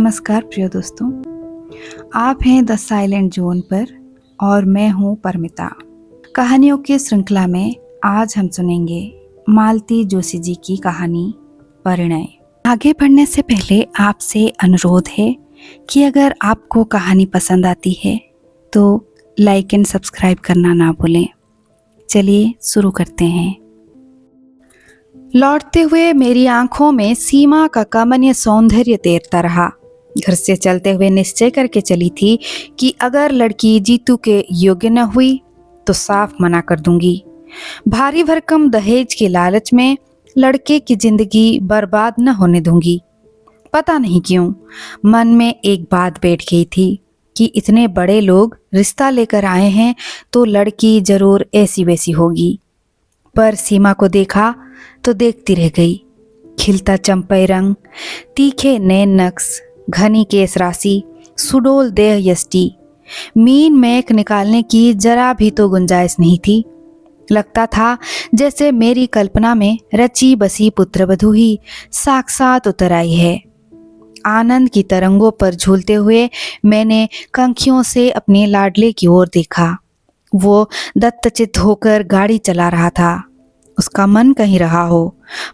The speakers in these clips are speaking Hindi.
नमस्कार प्रिय दोस्तों, आप हैं द साइलेंट जोन पर और मैं हूँ परमिता। कहानियों की श्रृंखला में आज हम सुनेंगे मालती जोशी जी की कहानी परिणय। आगे बढ़ने से पहले आपसे अनुरोध है कि अगर आपको कहानी पसंद आती है तो लाइक एंड सब्सक्राइब करना ना भूलें। चलिए शुरू करते हैं। लौटते हुए मेरी आंखों में सीमा का कमनीय सौंदर्य तैरता रहा। घर से चलते हुए निश्चय करके चली थी कि अगर लड़की जीतू के योग्य न हुई तो साफ मना कर दूंगी। भारी भरकम दहेज के लालच में लड़के की जिंदगी बर्बाद न होने दूंगी। पता नहीं क्यों मन में एक बात बैठ गई थी कि इतने बड़े लोग रिश्ता लेकर आए हैं तो लड़की जरूर ऐसी वैसी होगी। पर सीमा को देखा तो देखती रह गई। खिलता चंपई रंग, तीखे नैन नक्श, घनी केस राशि, सुडोल देह यष्टि, मीन मैक निकालने की जरा भी तो गुंजाइश नहीं थी। लगता था जैसे मेरी कल्पना में रची बसी पुत्रवधू ही साक्षात उतर आई है। आनंद की तरंगों पर झूलते हुए मैंने कंखियों से अपने लाडले की ओर देखा। वो दत्तचित्त होकर गाड़ी चला रहा था। उसका मन कहीं रहा हो,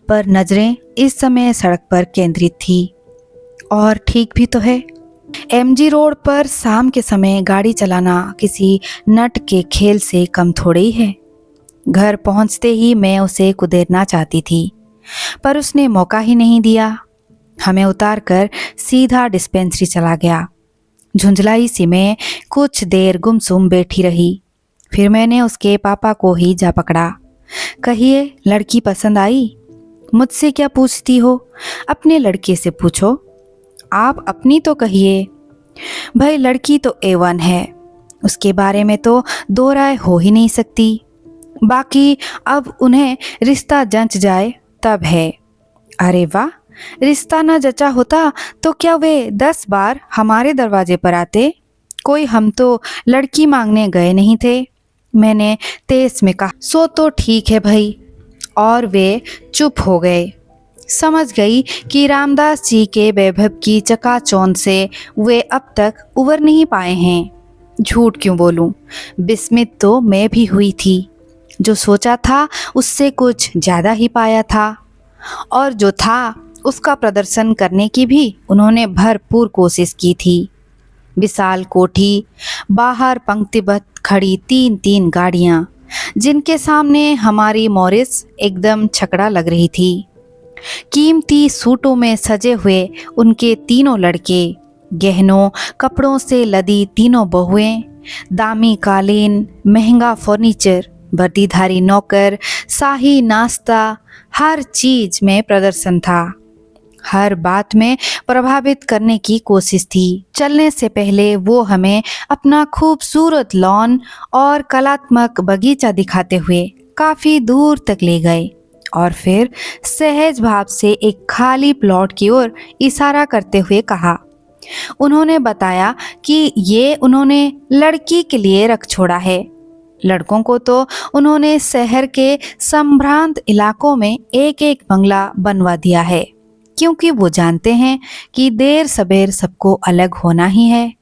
पर नजरें इस समय सड़क पर केंद्रित थी। और ठीक भी तो है। एमजी रोड पर शाम के समय गाड़ी चलाना किसी नट के खेल से कम थोड़े ही है। घर पहुंचते ही मैं उसे कुदेरना चाहती थी, पर उसने मौका ही नहीं दिया। हमें उतार कर सीधा डिस्पेंसरी चला गया। झुंझलाई सी मैं कुछ देर गुमसुम बैठी रही। फिर मैंने उसके पापा को ही जा पकड़ा। कहिए, लड़की पसंद आई? मुझसे क्या पूछती हो? अपने लड़के से पूछो। आप अपनी तो कहिए। भाई, लड़की तो A1 है, उसके बारे में तो दो राय हो ही नहीं सकती। बाकी अब उन्हें रिश्ता जंच जाए तब है। अरे वाह, रिश्ता न जचा होता तो क्या वे 10 बार हमारे दरवाजे पर आते? कोई हम तो लड़की मांगने गए नहीं थे। मैंने तेज में कहा। सो तो ठीक है भाई। और वे चुप हो गए। समझ गई कि रामदास जी के वैभव की चकाचौंध से वे अब तक उबर नहीं पाए हैं। झूठ क्यों बोलूं, विस्मित तो मैं भी हुई थी। जो सोचा था उससे कुछ ज़्यादा ही पाया था, और जो था उसका प्रदर्शन करने की भी उन्होंने भरपूर कोशिश की थी। विशाल कोठी, बाहर पंक्तिबद्ध खड़ी 3-3 गाड़ियां, जिनके सामने हमारी मॉरिस एकदम छकड़ा लग रही थी। कीमती सूटों में सजे हुए उनके तीनों लड़के, गहनों कपड़ों से लदी तीनों बहुएं, दामी कालीन, महंगा फर्नीचर, वर्दीधारी नौकर, शाही नाश्ता, हर चीज में प्रदर्शन था। हर बात में प्रभावित करने की कोशिश थी। चलने से पहले वो हमें अपना खूबसूरत लॉन और कलात्मक बगीचा दिखाते हुए काफी दूर तक ले गए और फिर सहज भाव से एक खाली प्लॉट की ओर इशारा करते हुए कहा। उन्होंने बताया कि ये उन्होंने लड़की के लिए रख छोड़ा है। लड़कों को तो उन्होंने शहर के संभ्रांत इलाकों में एक एक बंगला बनवा दिया है, क्योंकि वो जानते हैं कि देर सबेर सबको अलग होना ही है।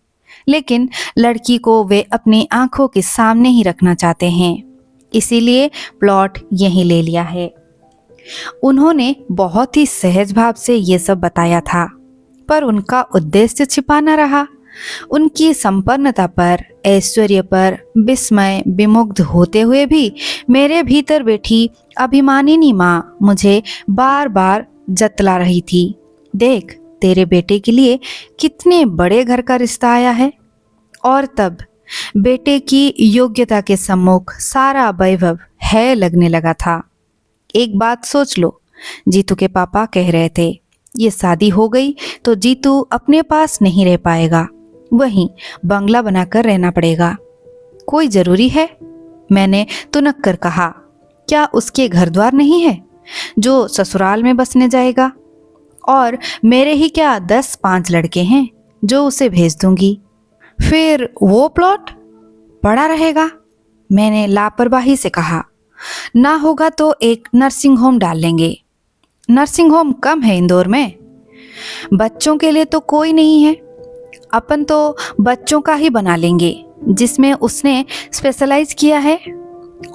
लेकिन लड़की को वे अपनी आंखों के सामने ही रखना चाहते हैं, इसीलिए प्लॉट यहीं ले लिया है। उन्होंने बहुत ही सहज भाव से ये सब बताया था, पर उनका उद्देश्य छिपा न रहा। उनकी संपन्नता पर, ऐश्वर्य पर विस्मय विमुग्ध होते हुए भी मेरे भीतर बैठी अभिमानिनी माँ मुझे बार बार जतला रही थी। देख, तेरे बेटे के लिए कितने बड़े घर का रिश्ता आया है। और तब बेटे की योग्यता के सम्मुख सारा वैभव है लगने लगा था। एक बात सोच लो, जीतू के पापा कह रहे थे ये शादी हो गई तो जीतू अपने पास नहीं रह पाएगा, वहीं बंगला बनाकर रहना पड़ेगा। कोई जरूरी है? मैंने तुनक कर कहा। क्या उसके घर द्वार नहीं है जो ससुराल में बसने जाएगा? और मेरे ही क्या 10-5 लड़के हैं जो उसे भेज दूंगी। फिर वो प्लॉट पड़ा रहेगा। मैंने लापरवाही से कहा। ना होगा तो एक नर्सिंग होम डाल लेंगे। नर्सिंग होम कम है इंदौर में। बच्चों के लिए तो कोई नहीं है, अपन तो बच्चों का ही बना लेंगे जिसमें उसने स्पेशलाइज किया है।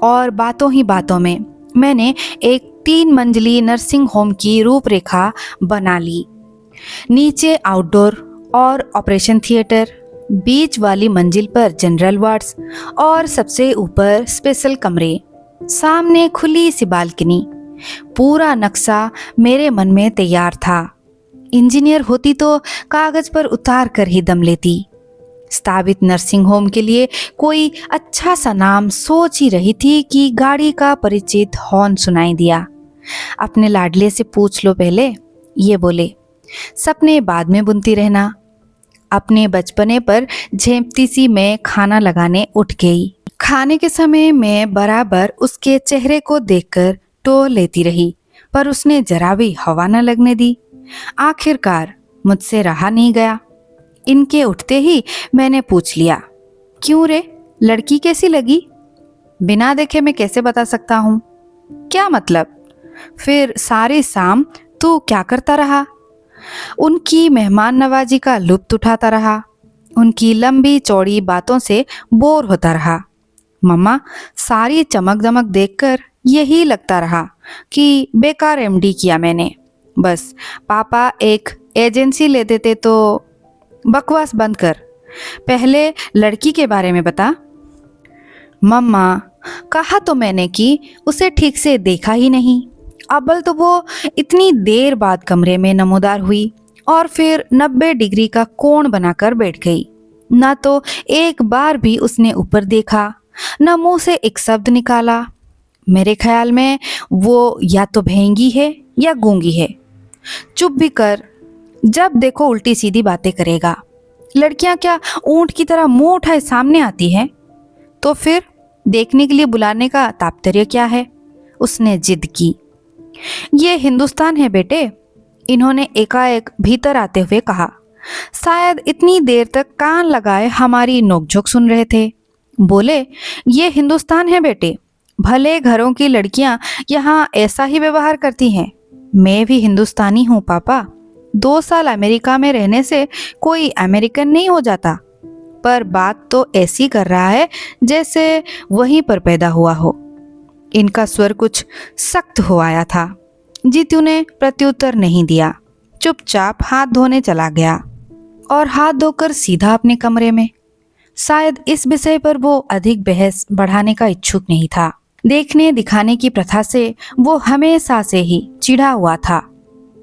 और बातों ही बातों में मैंने एक 3 मंजिली नर्सिंग होम की रूपरेखा बना ली। नीचे आउटडोर और ऑपरेशन थिएटर, बीच वाली मंजिल पर जनरल वार्ड्स और सबसे ऊपर स्पेशल कमरे, सामने खुली सी बालकनी। पूरा नक्शा मेरे मन में तैयार था। इंजीनियर होती तो कागज पर उतार कर ही दम लेती। स्थापित नर्सिंग होम के लिए कोई अच्छा सा नाम सोच ही रही थी कि गाड़ी का परिचित हॉर्न सुनाई दिया। अपने लाडले से पूछ लो पहले, ये बोले। सपने बाद में बुनती रहना। अपने बचपने पर झेंपती सी मैं खाना लगाने उठ गई। खाने के समय मैं बराबर उसके चेहरे को देखकर टोल लेती रही, पर उसने जरा भी हवा न लगने दी। आखिरकार मुझसे रहा नहीं गया। इनके उठते ही मैंने पूछ लिया, क्यों रे, लड़की कैसी लगी? बिना देखे मैं कैसे बता सकता हूँ? क्या मतलब? फिर सारी शाम तू क्या करता रहा? उनकी मेहमान नवाजी का लुत्फ उठाता रहा, उनकी लंबी चौड़ी बातों से बोर होता रहा। मम्मा, सारी चमक दमक देखकर यही लगता रहा कि बेकार एमडी किया मैंने। बस पापा एक एजेंसी ले देते तो। बकवास बंद कर, पहले लड़की के बारे में बता। मम्मा, कहा तो मैंने कि उसे ठीक से देखा ही नहीं। अव्वल तो वो इतनी देर बाद कमरे में नमोदार हुई और फिर 90 डिग्री का कोण बनाकर बैठ गई। ना तो एक बार भी उसने ऊपर देखा, न मुंह से एक शब्द निकाला। मेरे ख्याल में वो या तो भेंगी है या गूंगी है। चुप भी कर, जब देखो उल्टी सीधी बातें करेगा। लड़कियां क्या ऊंट की तरह मुंह उठाए सामने आती हैं? तो फिर देखने के लिए बुलाने का तात्पर्य क्या है? उसने जिद की। ये हिंदुस्तान है बेटे, इन्होंने एकाएक भीतर आते हुए कहा। शायद इतनी देर तक कान लगाए हमारी नोकझोंक सुन रहे थे। बोले, ये हिंदुस्तान है बेटे, भले घरों की लड़कियां यहाँ ऐसा ही व्यवहार करती हैं। मैं भी हिंदुस्तानी हूँ पापा। 2 साल अमेरिका में रहने से कोई अमेरिकन नहीं हो जाता। पर बात तो ऐसी कर रहा है जैसे वहीं पर पैदा हुआ हो। इनका स्वर कुछ सख्त हो आया था। जीतू ने प्रत्युत्तर नहीं दिया, चुपचाप हाथ धोने चला गया और हाथ धोकर सीधा अपने कमरे में। शायद इस विषय पर वो अधिक बहस बढ़ाने का इच्छुक नहीं था। देखने दिखाने की प्रथा से वो हमेशा से ही चिढ़ा हुआ था।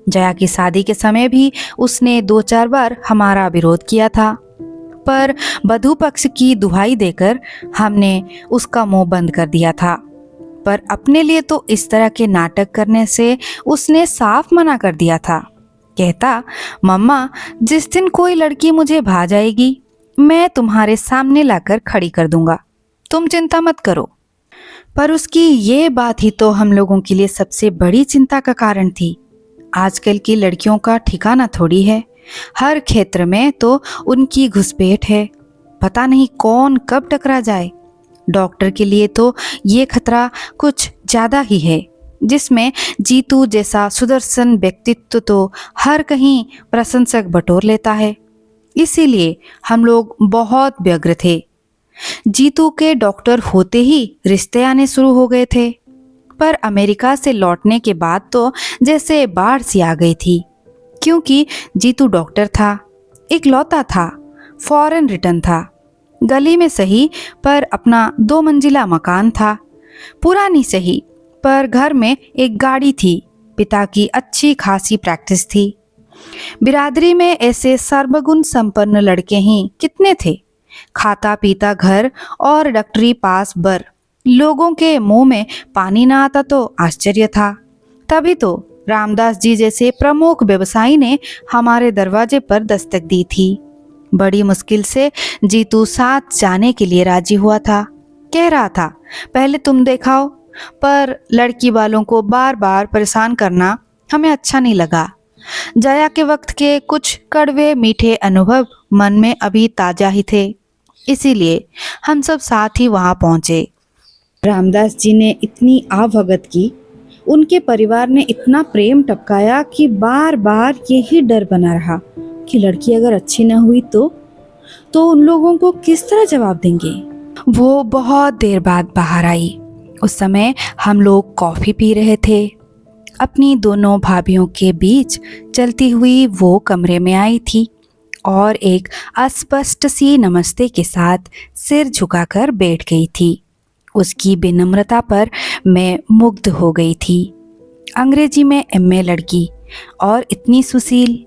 जया की शादी के समय भी उसने 2-4 बार हमारा विरोध किया था, पर वधू पक्ष की दुहाई देकर हमने उसका मुंह बंद कर दिया था। पर अपने लिए तो इस तरह के नाटक करने से उसने साफ मना कर दिया था। कहता, मम्मा, जिस दिन कोई लड़की मुझे भा जाएगी मैं तुम्हारे सामने लाकर खड़ी कर दूंगा, तुम चिंता मत करो। पर उसकी ये बात ही तो हम लोगों के लिए सबसे बड़ी चिंता का कारण थी। आजकल की लड़कियों का ठिकाना थोड़ी है, हर क्षेत्र में तो उनकी घुसपैठ है। पता नहीं कौन कब टकरा जाए। डॉक्टर के लिए तो ये खतरा कुछ ज़्यादा ही है, जिसमें जीतू जैसा सुदर्शन व्यक्तित्व तो हर कहीं प्रशंसक बटोर लेता है। इसीलिए हम लोग बहुत व्यग्र थे। जीतू के डॉक्टर होते ही रिश्ते आने शुरू हो गए थे, पर अमेरिका से लौटने के बाद तो जैसे बाढ़ सी आ गई थी। क्योंकि जीतू डॉक्टर था, इकलौता था, फॉरेन रिटर्न था, गली में सही पर अपना 2 मंजिला मकान था, पुरानी सही पर घर में एक गाड़ी थी, पिता की अच्छी खासी प्रैक्टिस थी। बिरादरी में ऐसे सर्वगुण संपन्न लड़के ही कितने थे। खाता पीता घर और डॉक्टरी पास बर। लोगों के मुंह में पानी ना आता तो आश्चर्य था। तभी तो रामदास जी जैसे प्रमुख व्यवसायी ने हमारे दरवाजे पर दस्तक दी थी। बड़ी मुश्किल से जीतू साथ जाने के लिए राजी हुआ था। कह रहा था, पहले तुम देखाओ, पर लड़की वालों को बार बार परेशान करना हमें अच्छा नहीं लगा। जया के वक्त के कुछ कड़वे मीठे अनुभव मन में अभी ताजा ही थे, इसीलिए हम सब साथ ही वहां पहुंचे। रामदास जी ने इतनी आवभगत की, उनके परिवार ने इतना प्रेम टपकाया कि बार बार यही डर बना रहा कि लड़की अगर अच्छी न हुई तो उन लोगों को किस तरह जवाब देंगे। वो बहुत देर बाद बाहर आई। उस समय हम लोग कॉफ़ी पी रहे थे। अपनी दोनों भाभियों के बीच चलती हुई वो कमरे में आई थी और एक अस्पष्ट सी नमस्ते के साथ सिर झुकाकर बैठ गई थी। उसकी विनम्रता पर मैं मुग्ध हो गई थी। अंग्रेजी में एमए लड़की और इतनी सुशील।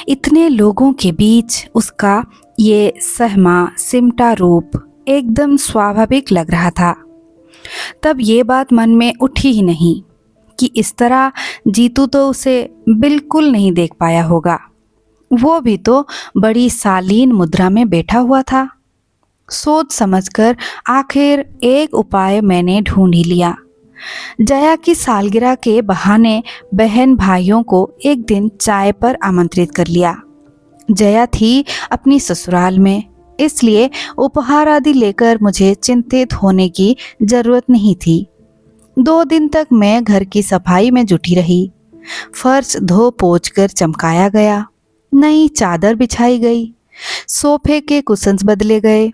इतने लोगों के बीच उसका ये सहमा सिमटा रूप एकदम स्वाभाविक लग रहा था। तब ये बात मन में उठी ही नहीं कि इस तरह जीतू तो उसे बिल्कुल नहीं देख पाया होगा। वो भी तो बड़ी शालीन मुद्रा में बैठा हुआ था। सोच समझकर आखिर एक उपाय मैंने ढूंढ ही लिया। जया की सालगिरह के बहाने बहन भाइयों को एक दिन चाय पर आमंत्रित कर लिया। जया थी अपनी ससुराल में, इसलिए उपहार आदि लेकर मुझे चिंतित होने की जरूरत नहीं थी। 2 दिन तक मैं घर की सफाई में जुटी रही। फर्श धो पोंछ कर चमकाया गया, नई चादर बिछाई गई, सोफे के कुशन्स बदले गए,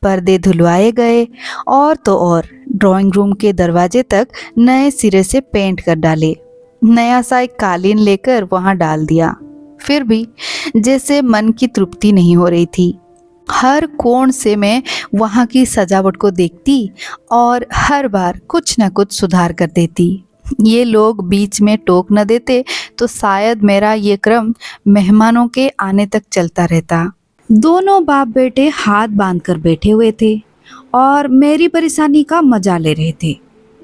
पर्दे धुलवाए गए और तो और ड्राइंग रूम के दरवाजे तक नए सिरे से पेंट कर डाले। नया सा एक कालीन लेकर वहां डाल दिया। फिर भी जैसे मन की तृप्ति नहीं हो रही थी। हर कोण से मैं वहाँ की सजावट को देखती और हर बार कुछ न कुछ सुधार कर देती। ये लोग बीच में टोक न देते तो शायद मेरा ये क्रम मेहमानों के आने तक चलता रहता। दोनों बाप बेटे हाथ बांधकर बैठे हुए थे और मेरी परेशानी का मजा ले रहे थे।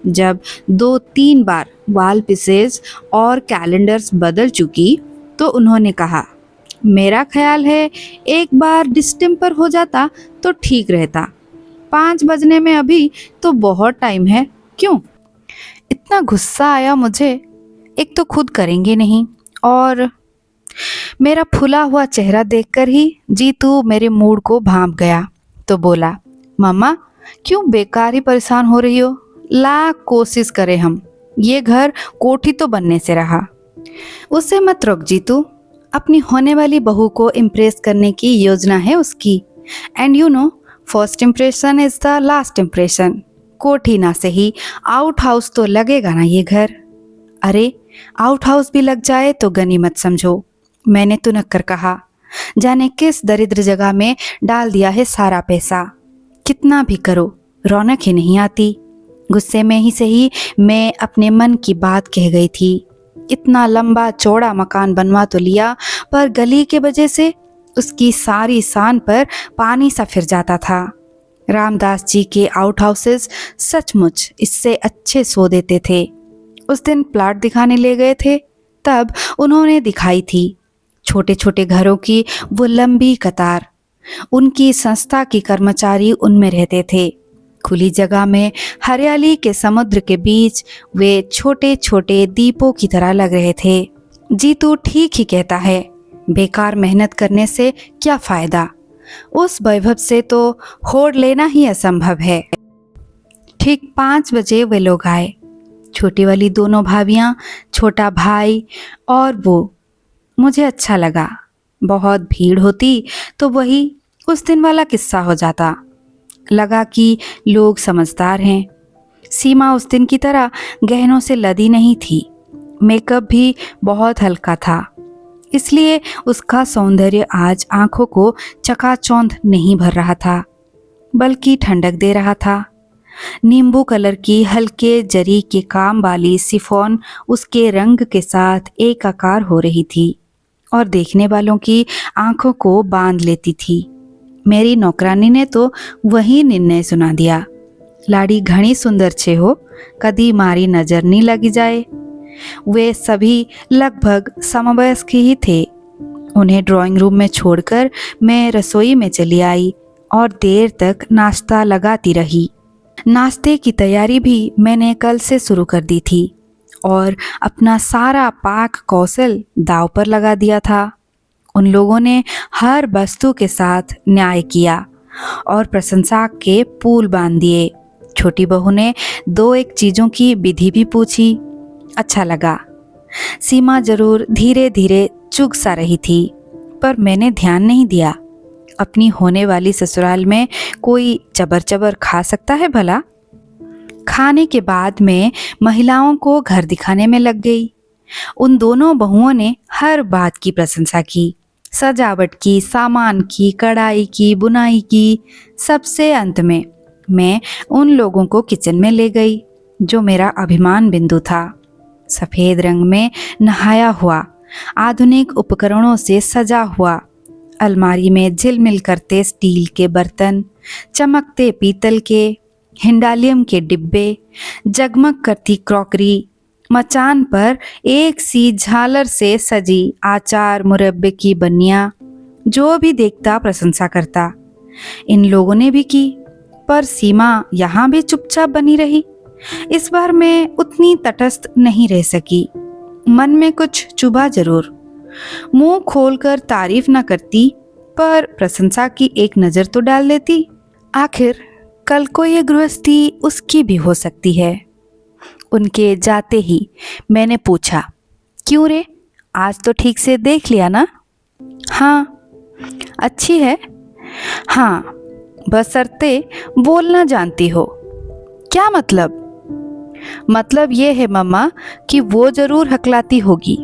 जब 2-3 बार वॉल पीसेस और कैलेंडर्स बदल चुकी तो उन्होंने कहा, मेरा ख्याल है एक बार डिस्टेम्पर हो जाता तो ठीक रहता। 5 बजने में अभी तो बहुत टाइम है, क्यों? इतना गुस्सा आया मुझे। एक तो खुद करेंगे नहीं और मेरा फुला हुआ चेहरा देखकर ही जीतू मेरे मूड को भांप गया तो बोला, मम्मा क्यों बेकार ही परेशान हो रही हो? लाख कोशिश करें हम, ये घर कोठी तो बनने से रहा। उसे मत रोक जीतू, अपनी होने वाली बहू को इम्प्रेस करने की योजना है उसकी। And you know, first impression is the last impression. कोठी ना सही, आउट हाउस तो लगेगा ना ये घर। अरे आउट हाउस भी लग जाए तो गनीमत समझो, मैंने तुनक कर कहा। जाने किस दरिद्र जगह में डाल दिया है सारा पैसा। कितना भी करो रौनक ही नहीं आती। गुस्से में ही सही मैं अपने मन की बात कह गई थी। इतना लंबा चौड़ा मकान बनवा तो लिया, पर गली के वजह से उसकी सारी शान पर पानी सा फिर जाता था। रामदास जी के आउट हाउसेस सचमुच इससे अच्छे सो देते थे। उस दिन प्लाट दिखाने ले गए थे, तब उन्होंने दिखाई थी छोटे छोटे घरों की वो लंबी कतार। उनकी संस्था के कर्मचारी उनमें रहते थे। खुली जगह में हरियाली के समुद्र के बीच वे छोटे छोटे दीपों की तरह लग रहे थे। जीतू ठीक ही कहता है, बेकार मेहनत करने से क्या फायदा, उस वैभव से तो होड़ लेना ही असंभव है। ठीक 5 बजे वे लोग आए। छोटी वाली दोनों भाभियां, छोटा भाई और वो। मुझे अच्छा लगा। बहुत भीड़ होती तो वही उस दिन वाला किस्सा हो जाता। लगा कि लोग समझदार हैं। सीमा उस दिन की तरह गहनों से लदी नहीं थी। मेकअप भी बहुत हल्का था, इसलिए उसका सौंदर्य आज आंखों को चकाचौंध नहीं भर रहा था, बल्कि ठंडक दे रहा था। नींबू कलर की हल्के जरी के काम वाली सिफॉन उसके रंग के साथ एकाकार हो रही थी और देखने वालों की आंखों को बांध लेती थी। मेरी नौकरानी ने तो वही निर्णय सुना दिया, लाड़ी घनी सुंदर छे हो, कदी मारी नजर नहीं लगी जाए। वे सभी लगभग समवयस्क ही थे। उन्हें ड्राइंग रूम में छोड़कर मैं रसोई में चली आई और देर तक नाश्ता लगाती रही। नाश्ते की तैयारी भी मैंने कल से शुरू कर दी थी और अपना सारा पाक कौशल दांव पर लगा दिया था। उन लोगों ने हर वस्तु के साथ न्याय किया और प्रशंसा के पुल बांध दिए। छोटी बहू ने 2-1 चीज़ों की विधि भी पूछी। अच्छा लगा। सीमा जरूर धीरे धीरे चुग सा रही थी, पर मैंने ध्यान नहीं दिया। अपनी होने वाली ससुराल में कोई चबर चबर खा सकता है भला? खाने के बाद मैं महिलाओं को घर दिखाने में लग गई। उन दोनों बहुओं ने हर बात की प्रशंसा की, सजावट की, सामान की, कढ़ाई की, बुनाई की। सबसे अंत में मैं उन लोगों को किचन में ले गई जो मेरा अभिमान बिंदु था। सफेद रंग में नहाया हुआ, आधुनिक उपकरणों से सजा हुआ, अलमारी में झिलमिल करते स्टील के बर्तन, चमकते पीतल के, हिंडालियम के डिब्बे, जगमग करती क्रॉकरी, मचान पर एक सी झालर से सजी आचार मुरब्बे की बनिया। जो भी देखता प्रशंसा करता। इन लोगों ने भी की, पर सीमा यहाँ भी चुपचाप बनी रही। इस बार मैं उतनी तटस्थ नहीं रह सकी। मन में कुछ चुभा जरूर। मुंह खोलकर तारीफ न करती, पर प्रशंसा की एक नज़र तो डाल देती। आखिर कल को ये गृहस्थी उसकी भी हो सकती है। उनके जाते ही मैंने पूछा, क्यों रे, आज तो ठीक से देख लिया ना? हाँ, अच्छी है। हाँ, बशर्ते बोलना जानती हो। क्या मतलब? मतलब ये है मम्मा कि वो जरूर हकलाती होगी,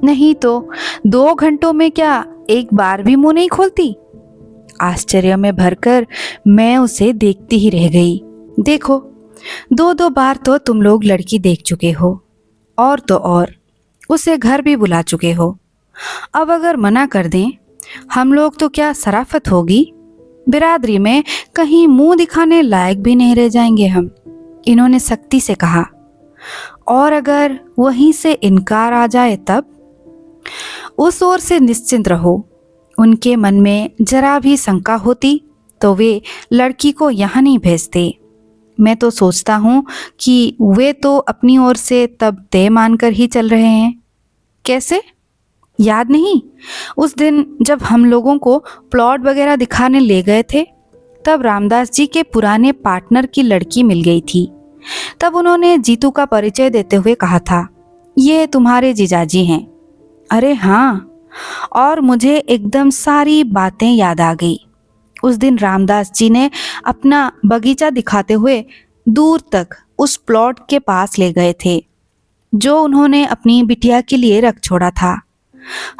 नहीं तो 2 घंटों में क्या एक बार भी मुंह नहीं खोलती? आश्चर्य में भरकर मैं उसे देखती ही रह गई। देखो, 2-2 बार तो तुम लोग लड़की देख चुके हो, और तो और उसे घर भी बुला चुके हो। अब अगर मना कर दें हम लोग तो क्या शराफत होगी? बिरादरी में कहीं मुंह दिखाने लायक भी नहीं रह जाएंगे हम। इन्होंने सख्ती से कहा। और अगर वहीं से इनकार आ जाए तब? उस ओर से निश्चिंत रहो। उनके मन में जरा भी शंका होती तो वे लड़की को यहाँ नहीं भेजते। मैं तो सोचता हूँ कि वे तो अपनी ओर से तब तय मानकर ही चल रहे हैं। कैसे? याद नहीं, उस दिन जब हम लोगों को प्लॉट वगैरह दिखाने ले गए थे, तब रामदास जी के पुराने पार्टनर की लड़की मिल गई थी। तब उन्होंने जीतू का परिचय देते हुए कहा था, ये तुम्हारे जीजाजी हैं। अरे हाँ, और मुझे एकदम सारी बातें याद आ गई। उस दिन रामदास जी ने अपना बगीचा दिखाते हुए दूर तक उस प्लॉट के पास ले गए थे जो उन्होंने अपनी बिटिया के लिए रख छोड़ा था।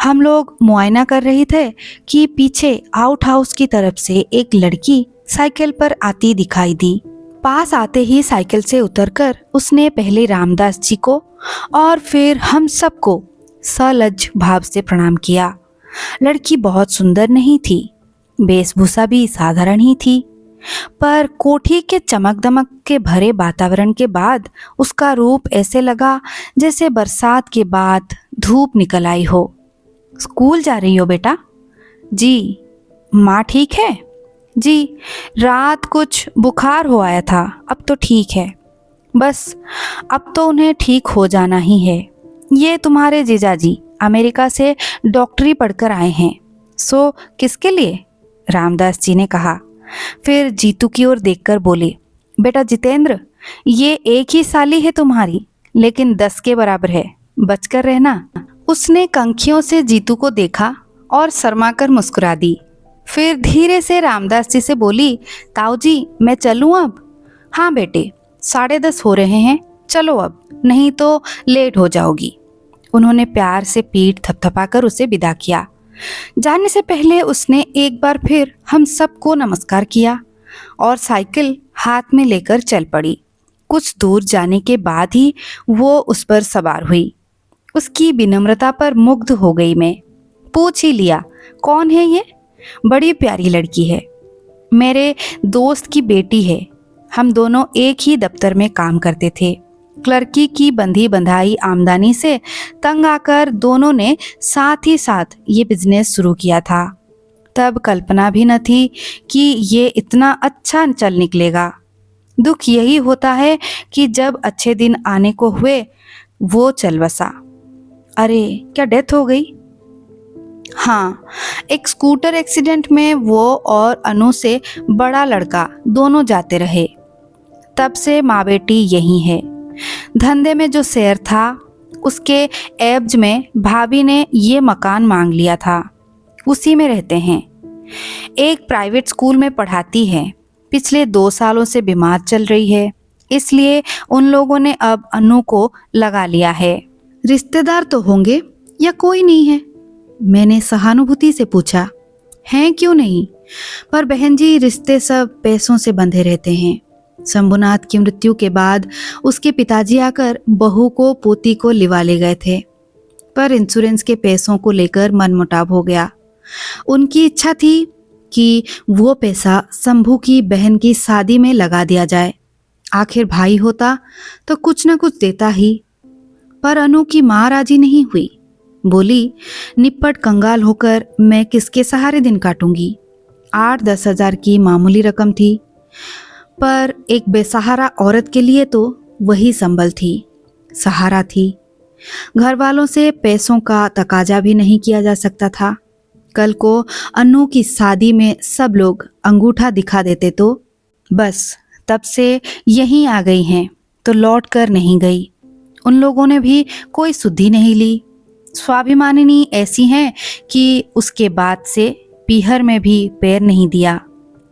हम लोग मुआयना कर रहे थे कि पीछे आउट हाउस की तरफ से एक लड़की साइकिल पर आती दिखाई दी। पास आते ही साइकिल से उतरकर उसने पहले रामदास जी को और फिर हम सबको सलज्ज भाव से प्रणाम किया। लड़की बहुत सुंदर नहीं थी, वेशभूषा भी साधारण ही थी, पर कोठी के चमक दमक के भरे वातावरण के बाद उसका रूप ऐसे लगा जैसे बरसात के बाद धूप निकल आई हो। स्कूल जा रही हो बेटा? जी। माँ ठीक है? जी, रात कुछ बुखार हो आया था, अब तो ठीक है। बस अब तो उन्हें ठीक हो जाना ही है। ये तुम्हारे जीजाजी अमेरिका से डॉक्टरी पढ़कर आए हैं। सो किसके लिए? रामदास जी ने कहा। फिर जीतू की ओर देखकर बोले, बेटा जितेंद्र, ये एक ही साली है तुम्हारी, लेकिन 10 के बराबर है, बचकर रहना। उसने कंखियों से जीतू को देखा और शर्माकर मुस्कुरा दी। फिर धीरे से रामदास जी से बोली, ताऊ जी मैं चलूं अब? हाँ बेटे, 10:30 हो रहे हैं, चलो अब, नहीं तो लेट हो जाओगी। उन्होंने प्यार से पीठ थपथपाकर उसे विदा किया। जाने से पहले उसने एक बार फिर हम सबको नमस्कार किया और साइकिल हाथ में लेकर चल पड़ी। कुछ दूर जाने के बाद ही वो उस पर सवार हुई। उसकी विनम्रता पर मुग्ध हो गई मैं। पूछ ही लिया, कौन है ये? बड़ी प्यारी लड़की है, मेरे दोस्त की बेटी है। हम दोनों एक ही दफ्तर में काम करते थे। क्लर्की की बंधी बंधाई आमदनी से तंग आकर दोनों ने साथ ही साथ ये बिजनेस शुरू किया था। तब कल्पना भी न थी कि ये इतना अच्छा चल निकलेगा। दुख यही होता है कि जब अच्छे दिन आने को हुए वो चल बसा। अरे क्या डेथ हो गई? हाँ, एक स्कूटर एक्सीडेंट में वो और अनु से बड़ा लड़का दोनों जाते रहे। तब से माँ बेटी यही है। धंधे में जो शेयर था उसके एब्ज में भाभी ने ये मकान मांग लिया था, उसी में रहते हैं। एक प्राइवेट स्कूल में पढ़ाती है, पिछले 2 सालों से बीमार चल रही है, इसलिए उन लोगों ने अब अनु को लगा लिया है। रिश्तेदार तो होंगे या कोई नहीं है? मैंने सहानुभूति से पूछा। हैं क्यों नहीं, पर बहन जी रिश्ते सब पैसों से बंधे रहते हैं। शंभुनाथ की मृत्यु के बाद उसके पिताजी आकर बहू को पोती को लिवा ले गए थे, पर इंश्योरेंस के पैसों को लेकर मनमुटाव हो गया। उनकी इच्छा थी कि वो पैसा शंभू की बहन की शादी में लगा दिया जाए, आखिर भाई होता तो कुछ न कुछ देता ही। पर अनु की माँ राजी नहीं हुई, बोली निप्पट कंगाल होकर मैं किसके सहारे दिन काटूंगी। 8-10 हजार की मामूली रकम थी, पर एक बेसहारा औरत के लिए तो वही संबल थी, सहारा थी। घर वालों से पैसों का तकाजा भी नहीं किया जा सकता था। कल को अनु की शादी में सब लोग अंगूठा दिखा देते तो बस तब से यहीं आ गई हैं, तो लौट कर नहीं गई। उन लोगों ने भी कोई सुधि नहीं ली। स्वाभिमानिनी ऐसी हैं कि उसके बाद से पीहर में भी पैर नहीं दिया।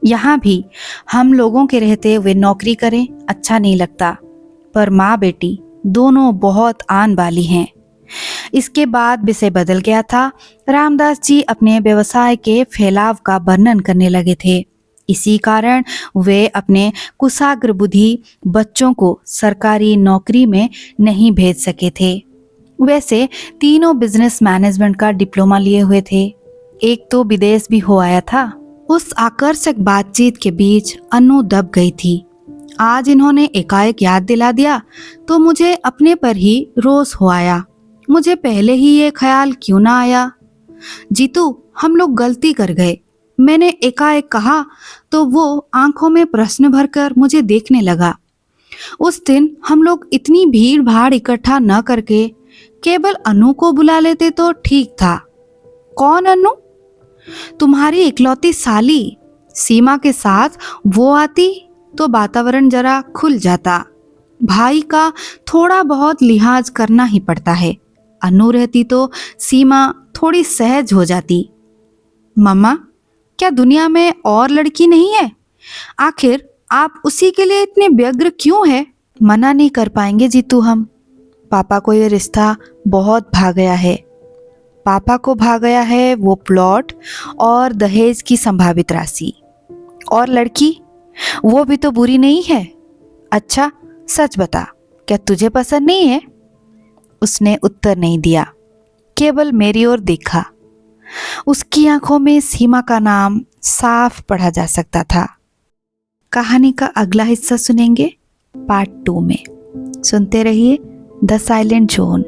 यहाँ भी हम लोगों के रहते वे नौकरी करें अच्छा नहीं लगता, पर माँ बेटी दोनों बहुत आन बाली हैं। इसके बाद विषय बदल गया था। रामदास जी अपने व्यवसाय के फैलाव का वर्णन करने लगे थे। इसी कारण वे अपने कुशाग्र बुद्धि बच्चों को सरकारी नौकरी में नहीं भेज सके थे। वैसे तीनों बिजनेस मैनेजमेंट का डिप्लोमा लिए हुए थे, एक तो विदेश भी हो आया था। उस आकर्षक बातचीत के बीच अनु दब गई थी। आज इन्होंने एकाएक याद दिला दिया तो मुझे अपने पर ही रोष हो आया। मुझे पहले ही ये ख्याल क्यों ना आया। जीतू, हम लोग गलती कर गए, मैंने एकाएक कहा तो वो आंखों में प्रश्न भरकर मुझे देखने लगा। उस दिन हम लोग इतनी भीड़ भाड़ इकट्ठा न करके केवल अनु को बुला लेते तो ठीक था। कौन अनु? तुम्हारी इकलौती साली। सीमा के साथ वो आती तो वातावरण जरा खुल जाता। भाई का थोड़ा बहुत लिहाज करना ही पड़ता है। अनु रहती तो सीमा थोड़ी सहज हो जाती। मम्मा, क्या दुनिया में और लड़की नहीं है? आखिर आप उसी के लिए इतने व्यग्र क्यों है? मना नहीं कर पाएंगे जीतू हम। पापा को ये रिश्ता बहुत भा गया है। पापा को भा गया है वो प्लॉट और दहेज की संभावित राशि। और लड़की, वो भी तो बुरी नहीं है। अच्छा सच बता, क्या तुझे पसंद नहीं है? उसने उत्तर नहीं दिया, केवल मेरी ओर देखा। उसकी आंखों में सीमा का नाम साफ पढ़ा जा सकता था। कहानी का अगला हिस्सा सुनेंगे पार्ट 2 में। सुनते रहिए द साइलेंट जोन।